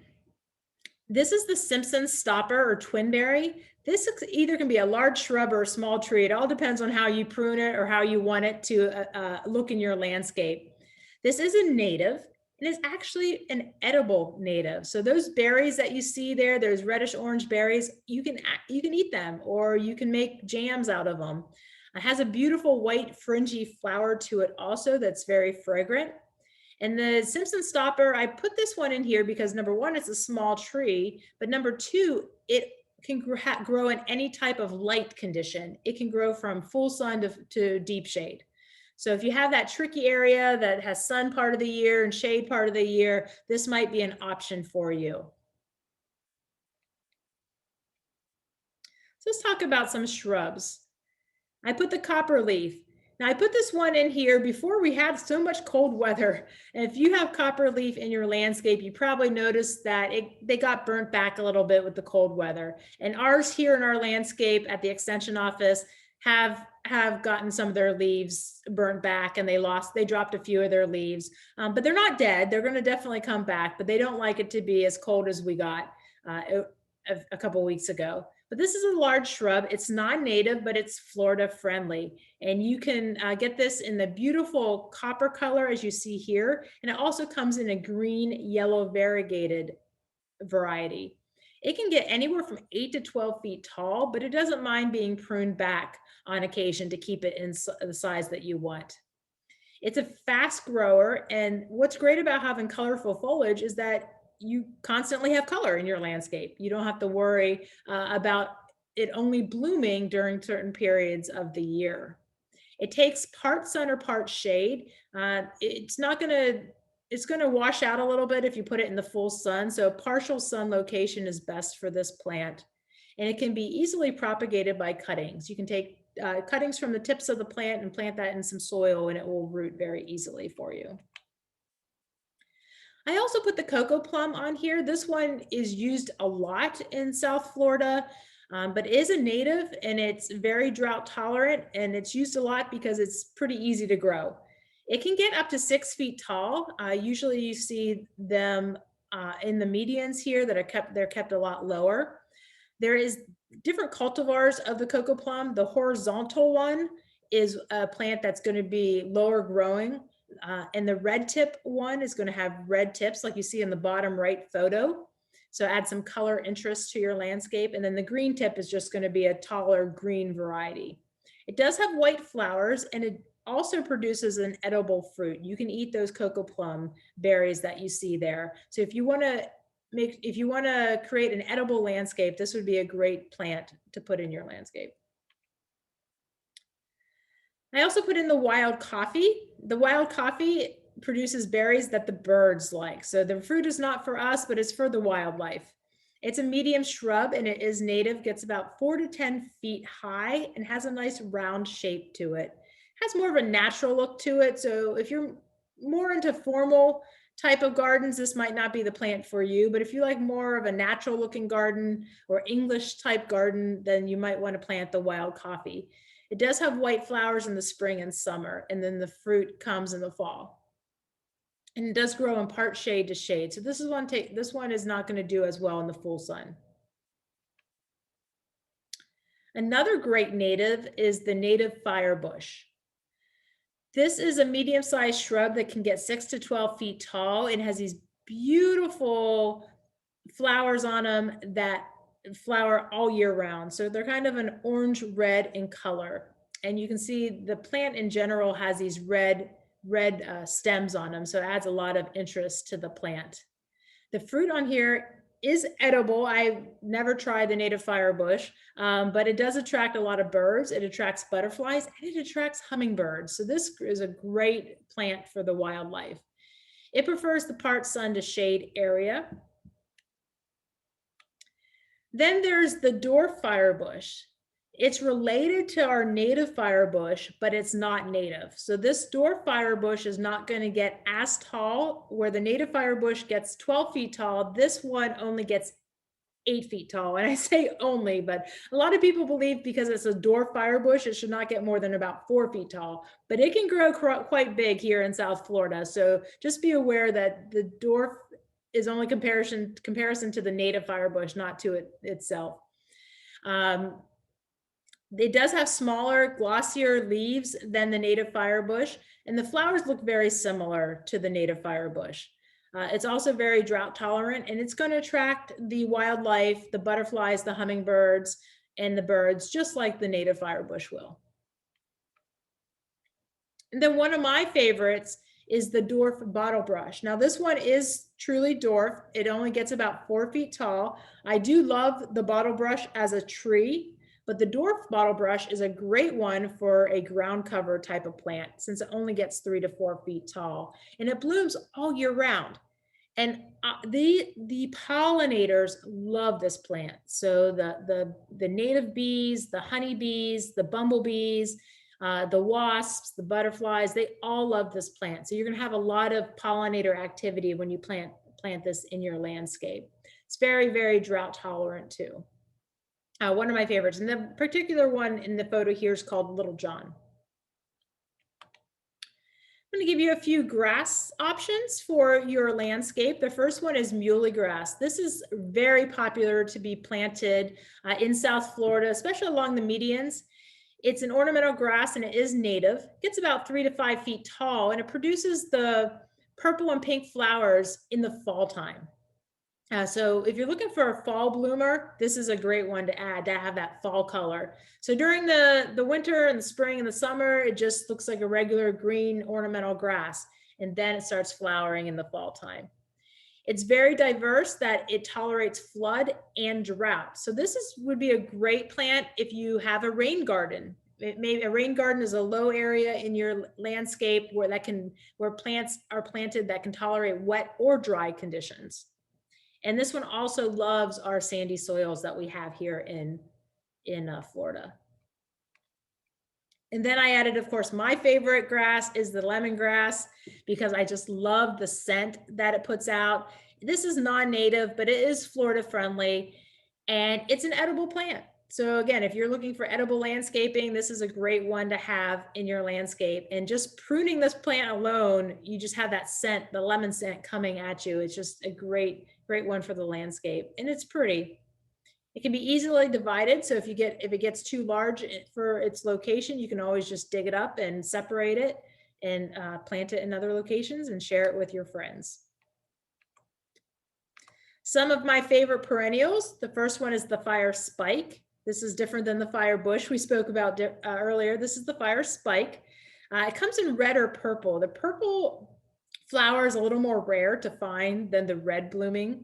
This is the Simpson stopper or twinberry. This either can be a large shrub or a small tree. It all depends on how you prune it or how you want it to look in your landscape. This is a native, and it's actually an edible native. So those berries that you see there, those reddish orange berries, you can eat them, or you can make jams out of them. It has a beautiful white fringy flower to it also that's very fragrant. And the Simpson stopper, I put this one in here because number one, it's a small tree, but number two, it can grow in any type of light condition. It can grow from full sun to deep shade. So if you have that tricky area that has sun part of the year and shade part of the year, this might be an option for you. So let's talk about some shrubs. I put the copperleaf. Now I put this one in here before we had so much cold weather. And if you have copperleaf in your landscape, you probably noticed that they got burnt back a little bit with the cold weather. And ours here in our landscape at the extension office have gotten some of their leaves burnt back, and they dropped a few of their leaves, but they're not dead. They're going to definitely come back, but they don't like it to be as cold as we got a couple weeks ago. But this is a large shrub. It's non-native, but it's Florida friendly. And you can get this in the beautiful copper color as you see here. And it also comes in a green, yellow variegated variety. It can get anywhere from 8 to 12 feet tall, but it doesn't mind being pruned back on occasion to keep it in the size that you want. It's a fast grower. And what's great about having colorful foliage is that you constantly have color in your landscape. You don't have to worry about it only blooming during certain periods of the year. It takes part sun or part shade. It's going to wash out a little bit if you put it in the full sun. So partial sun location is best for this plant. And it can be easily propagated by cuttings. You can take cuttings from the tips of the plant and plant that in some soil, and it will root very easily for you. I also put the cocoa plum on here. This one is used a lot in South Florida, but is a native, and it's very drought tolerant, and it's used a lot because it's pretty easy to grow. It can get up to 6 feet tall. Usually you see them in the medians here they're kept a lot lower. There is different cultivars of the cocoa plum. The horizontal one is a plant that's going to be lower growing. And the red tip one is going to have red tips like you see in the bottom right photo. So add some color interest to your landscape. And then the green tip is just going to be a taller green variety. It does have white flowers, and it also produces an edible fruit. You can eat those cocoa plum berries that you see there. So if you want to create an edible landscape, this would be a great plant to put in your landscape. I also put in the wild coffee. The wild coffee produces berries that the birds like. So the fruit is not for us, but it's for the wildlife. It's a medium shrub, and it is native, gets about 4 to 10 feet high, and has a nice round shape to it. Has more of a natural look to it. So if you're more into formal type of gardens, this might not be the plant for you. But if you like more of a natural looking garden or English type garden, then you might want to plant the wild coffee. It does have white flowers in the spring and summer, and then the fruit comes in the fall. And it does grow in part shade to shade. So this one is not going to do as well in the full sun. Another great native is the native firebush. This is a medium-sized shrub that can get 6 to 12 feet tall. It has these beautiful flowers on them that flower all year round. So they're kind of an orange red in color. And you can see the plant in general has these red stems on them. So it adds a lot of interest to the plant. The fruit on here is edible. I've never tried the native firebush, but it does attract a lot of birds. It attracts butterflies, and it attracts hummingbirds. So this is a great plant for the wildlife. It prefers the part sun to shade area. Then there's the dwarf firebush. It's related to our native firebush, but it's not native. So this dwarf firebush is not going to get as tall. Where the native firebush gets 12 feet tall, this one only gets 8 feet tall. And I say only, but a lot of people believe because it's a dwarf firebush, it should not get more than about 4 feet tall. But it can grow quite big here in South Florida. So just be aware that the dwarf is only comparison to the native firebush, not to it itself. It does have smaller, glossier leaves than the native firebush, and the flowers look very similar to the native firebush. It's also very drought tolerant, and it's going to attract the wildlife, the butterflies, the hummingbirds, and the birds, just like the native firebush will. And then one of my favorites is the dwarf bottlebrush. Now this one is truly dwarf. It only gets about 4 feet tall. I do love the bottlebrush as a tree, but the dwarf bottlebrush is a great one for a ground cover type of plant since it only gets 3 to 4 feet tall, and it blooms all year round. And the pollinators love this plant. So the native bees, the honeybees, the bumblebees, the wasps, the butterflies, they all love this plant. So you're going to have a lot of pollinator activity when you plant this in your landscape. It's very, very drought tolerant too. One of my favorites, and the particular one in the photo here is called Little John. I'm going to give you a few grass options for your landscape. The first one is muley grass. This is very popular to be planted in South Florida, especially along the medians. It's an ornamental grass, and it is native. It gets about 3 to 5 feet tall, and it produces the purple and pink flowers in the fall time. So if you're looking for a fall bloomer, this is a great one to add, to have that fall color. So during the winter and the spring and the summer, it just looks like a regular green ornamental grass, and then it starts flowering in the fall time. It's very diverse, that it tolerates flood and drought. So this would be a great plant if you have a rain garden. Maybe a rain garden is a low area in your landscape where plants are planted that can tolerate wet or dry conditions. And this one also loves our sandy soils that we have here in Florida. And then I added, of course, my favorite grass is the lemongrass, because I just love the scent that it puts out. This is non-native, but it is Florida friendly, and it's an edible plant. So again, if you're looking for edible landscaping, this is a great one to have in your landscape. And just pruning this plant alone, you just have that scent, the lemon scent coming at you. It's just a great one for the landscape, and it's pretty. It can be easily divided. So if it gets too large for its location, you can always just dig it up and separate it and plant it in other locations and share it with your friends. Some of my favorite perennials, the first one is the fire spike. This is different than the fire bush we spoke about earlier. This is the fire spike. It comes in red or purple. The purple flower is a little more rare to find than the red blooming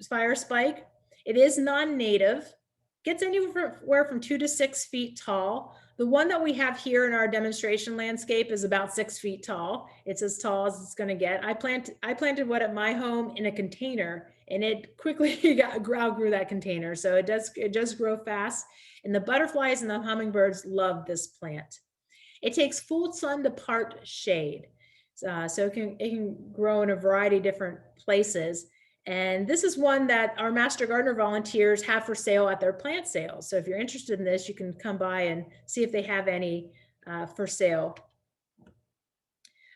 fire spike. It is non-native, gets anywhere from 2 to 6 feet tall. The one that we have here in our demonstration landscape is about 6 feet tall. It's as tall as it's going to get. I planted one at my home in a container, and it quickly outgrew that container. So it does grow fast, and the butterflies and the hummingbirds love this plant. It takes full sun to part shade, so it can grow in a variety of different places. And this is one that our Master Gardener volunteers have for sale at their plant sales. So if you're interested in this, you can come by and see if they have any for sale.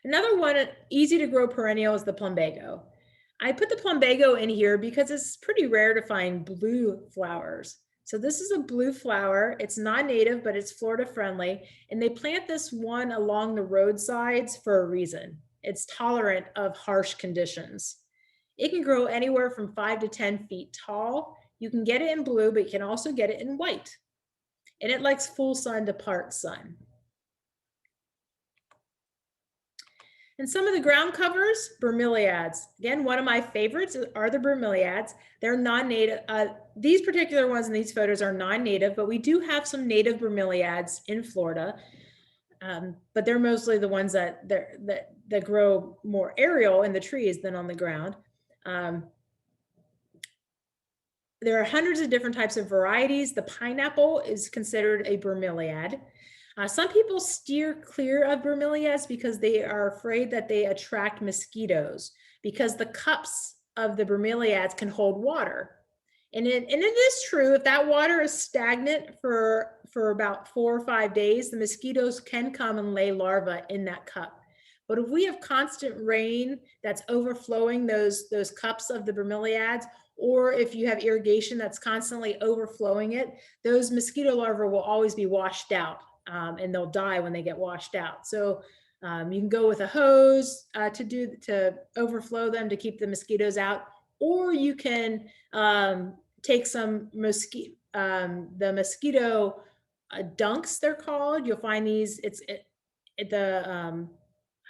Another one, easy to grow perennial, is the plumbago. I put the plumbago in here because it's pretty rare to find blue flowers. So this is a blue flower. It's non-native, but it's Florida friendly. And they plant this one along the roadsides for a reason. It's tolerant of harsh conditions. It can grow anywhere from 5 to 10 feet tall. You can get it in blue, but you can also get it in white. And it likes full sun to part sun. And some of the ground covers, bromeliads. Again, one of my favorites are the bromeliads. They're non-native. These particular ones in these photos are non-native, but we do have some native bromeliads in Florida. But they're mostly the ones that grow more aerial in the trees than on the ground. There are hundreds of different types of varieties. The pineapple is considered a bromeliad. Some people steer clear of bromeliads because they are afraid that they attract mosquitoes, because the cups of the bromeliads can hold water. And it is true, if that water is stagnant for about 4 or 5 days, the mosquitoes can come and lay larvae in that cup. But if we have constant rain that's overflowing those cups of the bromeliads, or if you have irrigation that's constantly overflowing it, those mosquito larvae will always be washed out, and they'll die when they get washed out. So you can go with a hose to overflow them to keep the mosquitoes out, or you can take some the mosquito dunks, they're called. You'll find these at the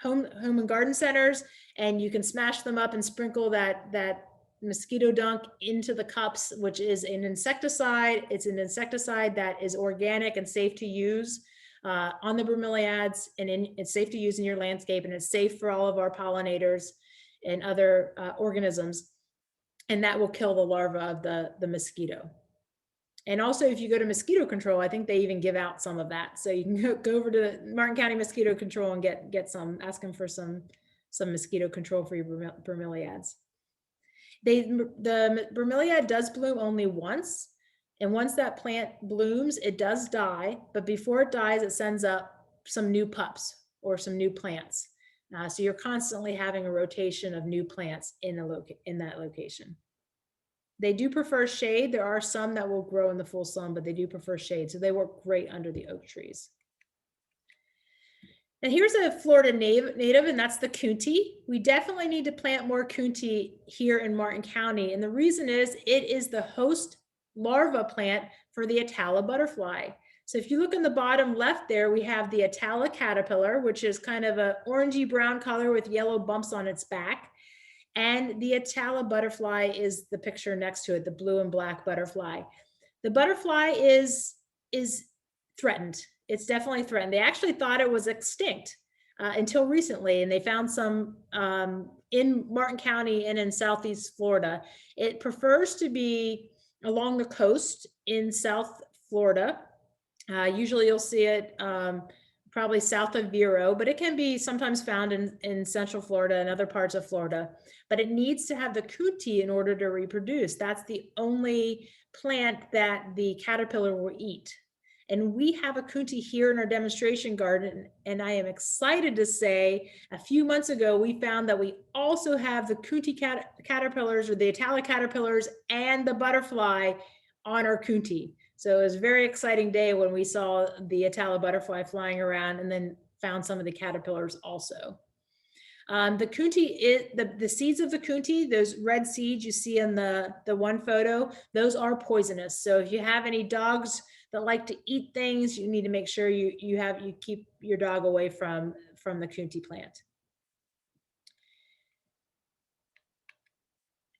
home and garden centers, and you can smash them up and sprinkle that mosquito dunk into the cups, which is an insecticide. It's an insecticide that is organic and safe to use on the bromeliads, and it's safe to use in your landscape, and it's safe for all of our pollinators and other organisms, and that will kill the larva of the mosquito. And also, if you go to mosquito control, I think they even give out some of that. So you can go over to Martin County Mosquito Control and get some, ask them for some mosquito control for your bromeliads. The bromeliad does bloom only once. And once that plant blooms, it does die. But before it dies, it sends up some new pups or some new plants. So you're constantly having a rotation of new plants in that location. They do prefer shade. There are some that will grow in the full sun, but they do prefer shade. So they work great under the oak trees. And here's a Florida native, and that's the coontie. We definitely need to plant more coontie here in Martin County. And the reason is it is the host larva plant for the Atala butterfly. So if you look in the bottom left there, we have the Atala caterpillar, which is kind of an orangey brown color with yellow bumps on its back. And the Atala butterfly is the picture next to it, the blue and black butterfly. The butterfly is threatened. It's definitely threatened. They actually thought it was extinct until recently, and they found some in Martin County and in Southeast Florida. It prefers to be along the coast in South Florida. Usually you'll see it probably south of Vero, but it can be sometimes found in Central Florida and other parts of Florida. But it needs to have the coontie in order to reproduce. That's the only plant that the caterpillar will eat. And we have a coontie here in our demonstration garden. And I am excited to say a few months ago, we found that we also have the coontie caterpillars, or the Atala caterpillars, and the butterfly on our coontie. So it was a very exciting day when we saw the Atala butterfly flying around, and then found some of the caterpillars also. The coontie, the seeds of the coontie, those red seeds you see in the one photo, those are poisonous. So if you have any dogs that like to eat things, you need to make sure you keep your dog away from the coontie plant.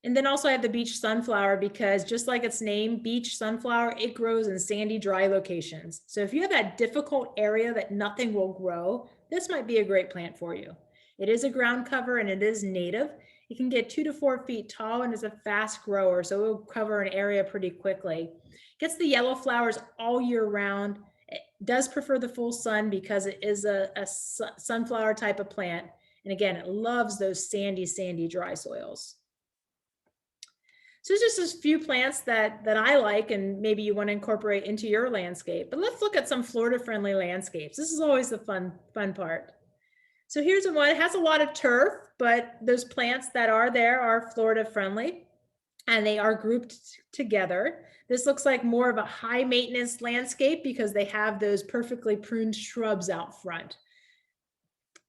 And then also I have the beach sunflower, because just like its name, beach sunflower, it grows in sandy, dry locations. So if you have that difficult area that nothing will grow, this might be a great plant for you. It is a ground cover and it is native. It can get 2 to 4 feet tall and is a fast grower, so it will cover an area pretty quickly. It gets the yellow flowers all year round. It does prefer the full sun because it is a sunflower type of plant. And again, it loves those sandy, dry soils. So it's just a few plants that I like and maybe you want to incorporate into your landscape. But let's look at some Florida-friendly landscapes. This is always the fun part. So here's one. It has a lot of turf, but those plants that are there are Florida-friendly, and they are grouped together. This looks like more of a high-maintenance landscape because they have those perfectly pruned shrubs out front.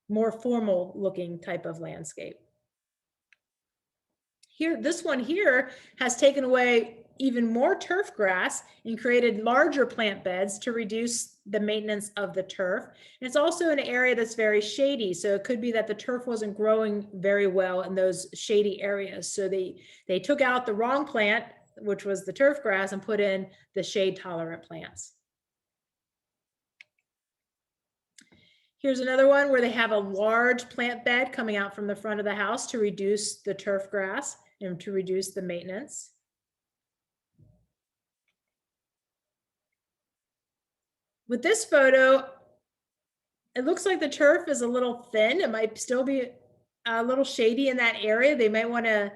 More formal-looking type of landscape. Here, this one here has taken away even more turf grass and created larger plant beds to reduce the maintenance of the turf. And it's also an area that's very shady. So it could be that the turf wasn't growing very well in those shady areas. So they took out the wrong plant, which was the turf grass, and put in the shade tolerant plants. Here's another one where they have a large plant bed coming out from the front of the house to reduce the turf grass and to reduce the maintenance. With this photo, it looks like the turf is a little thin. It might still be a little shady in that area. They might want to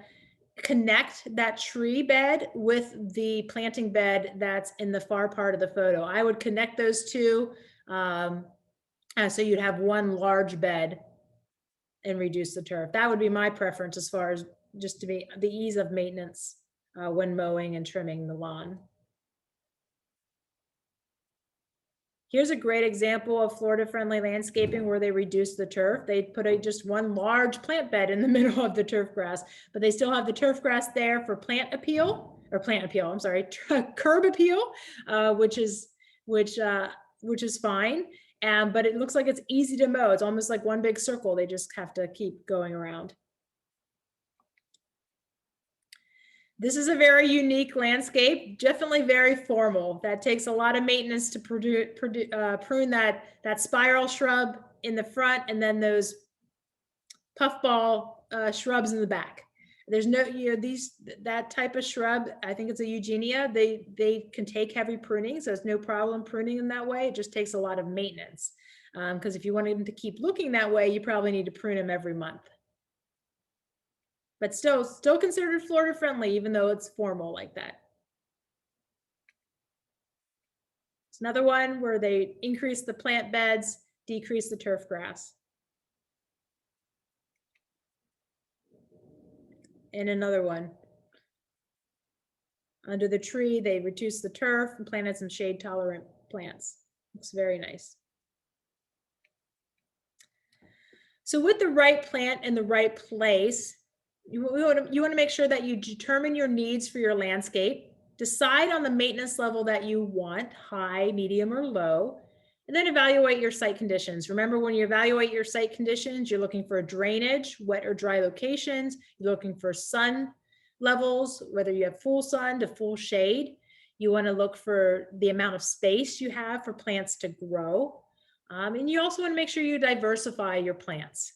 connect that tree bed with the planting bed that's in the far part of the photo. I would connect those two. So you'd have one large bed and reduce the turf. That would be my preference as far as just to be the ease of maintenance when mowing and trimming the lawn. Here's a great example of Florida-friendly landscaping where they reduce the turf. They put just one large plant bed in the middle of the turf grass, but they still have the turf grass there for curb appeal, which is fine. But it looks like it's easy to mow. It's almost like one big circle. They just have to keep going around. This is a very unique landscape, definitely very formal. That takes a lot of maintenance to prune that spiral shrub in the front and then those puffball shrubs in the back. There's no, that type of shrub, I think it's a eugenia, they can take heavy pruning, so it's no problem pruning them that way. It just takes a lot of maintenance. Because if you want them to keep looking that way, you probably need to prune them every month. But still considered Florida friendly, even though it's formal like that. It's another one where they increase the plant beds, decrease the turf grass. And another one. Under the tree, they reduced the turf and planted some shade tolerant plants. Looks very nice. So with the right plant in the right place, you want to make sure that you determine your needs for your landscape, decide on the maintenance level that you want, high, medium, or low, and then evaluate your site conditions. Remember, when you evaluate your site conditions, you're looking for drainage, wet or dry locations, you're looking for sun levels, whether you have full sun to full shade. You want to look for the amount of space you have for plants to grow. And you also want to make sure you diversify your plants.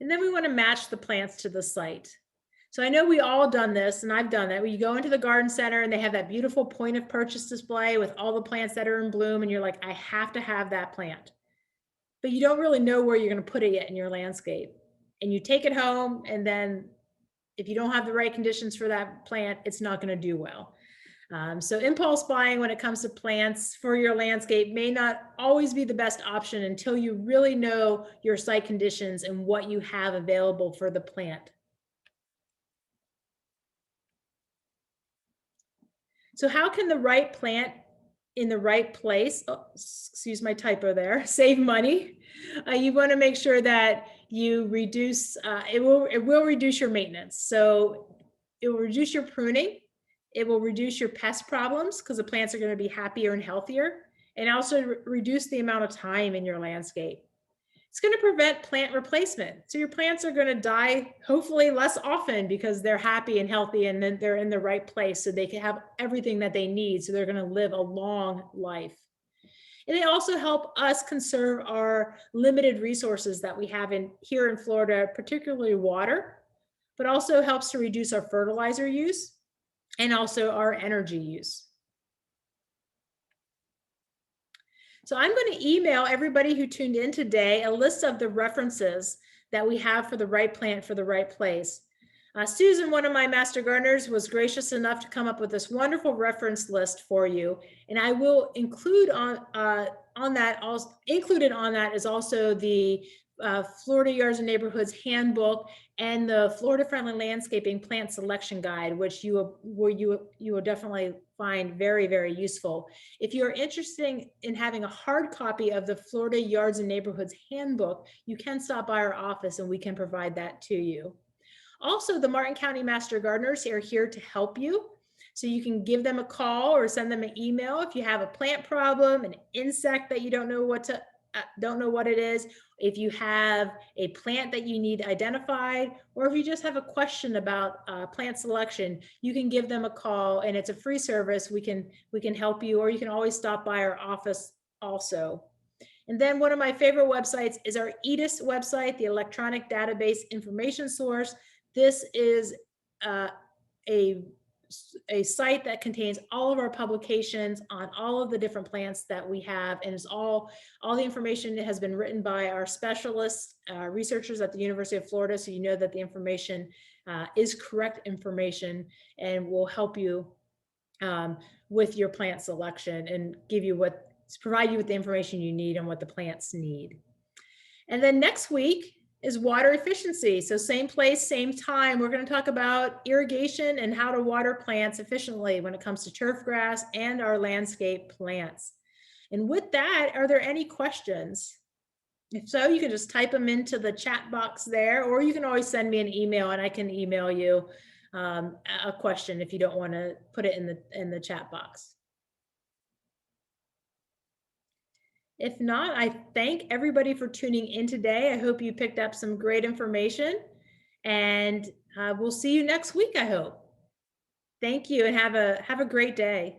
And then we want to match the plants to the site. So I know we all done this, and I've done that. When you go into the garden center and they have that beautiful point of purchase display with all the plants that are in bloom, and you're like, I have to have that plant. But you don't really know where you're going to put it yet in your landscape. And you take it home, and then if you don't have the right conditions for that plant, it's not going to do well. So impulse buying when it comes to plants for your landscape may not always be the best option until you really know your site conditions and what you have available for the plant. So how can the right plant in the right place. Oh, excuse my typo there. Save money. You want to make sure that you reduce. It will reduce your maintenance. So it will reduce your pruning. It will reduce your pest problems because the plants are going to be happier and healthier, and also reduce the amount of time in your landscape. It's going to prevent plant replacement. So your plants are going to die hopefully less often because they're happy and healthy and then they're in the right place so they can have everything that they need. So they're going to live a long life. And they also help us conserve our limited resources that we have here in Florida, particularly water, but also helps to reduce our fertilizer use and also our energy use. So I'm going to email everybody who tuned in today a list of the references that we have for the right plant for the right place. Susan, one of my master gardeners, was gracious enough to come up with this wonderful reference list for you, and I will include included on that is also the Florida Yards and Neighborhoods Handbook and the Florida Friendly Landscaping Plant Selection Guide, which you will definitely find very, very useful. If you're interested in having a hard copy of the Florida Yards and Neighborhoods Handbook, you can stop by our office and we can provide that to you. Also, the Martin County Master Gardeners are here to help you. So you can give them a call or send them an email if you have a plant problem, an insect that you don't know what it is, if you have a plant that you need identified, or if you just have a question about plant selection, you can give them a call and it's a free service. We can help you, or you can always stop by our office also. And then one of my favorite websites is our EDIS website, the Electronic Database Information Source. This is a site that contains all of our publications on all of the different plants that we have, and is all the information has been written by our specialists, researchers at the University of Florida, so you know that the information is correct information and will help you with your plant selection and provide you with the information you need and what the plants need. And then next week is water efficiency. So same place, same time. We're going to talk about irrigation and how to water plants efficiently when it comes to turf grass and our landscape plants. And with that, are there any questions? If so, you can just type them into the chat box there, or you can always send me an email and I can email you a question if you don't want to put it in the chat box. If not, I thank everybody for tuning in today. I hope you picked up some great information, and we'll see you next week, I hope. Thank you, and have a great day.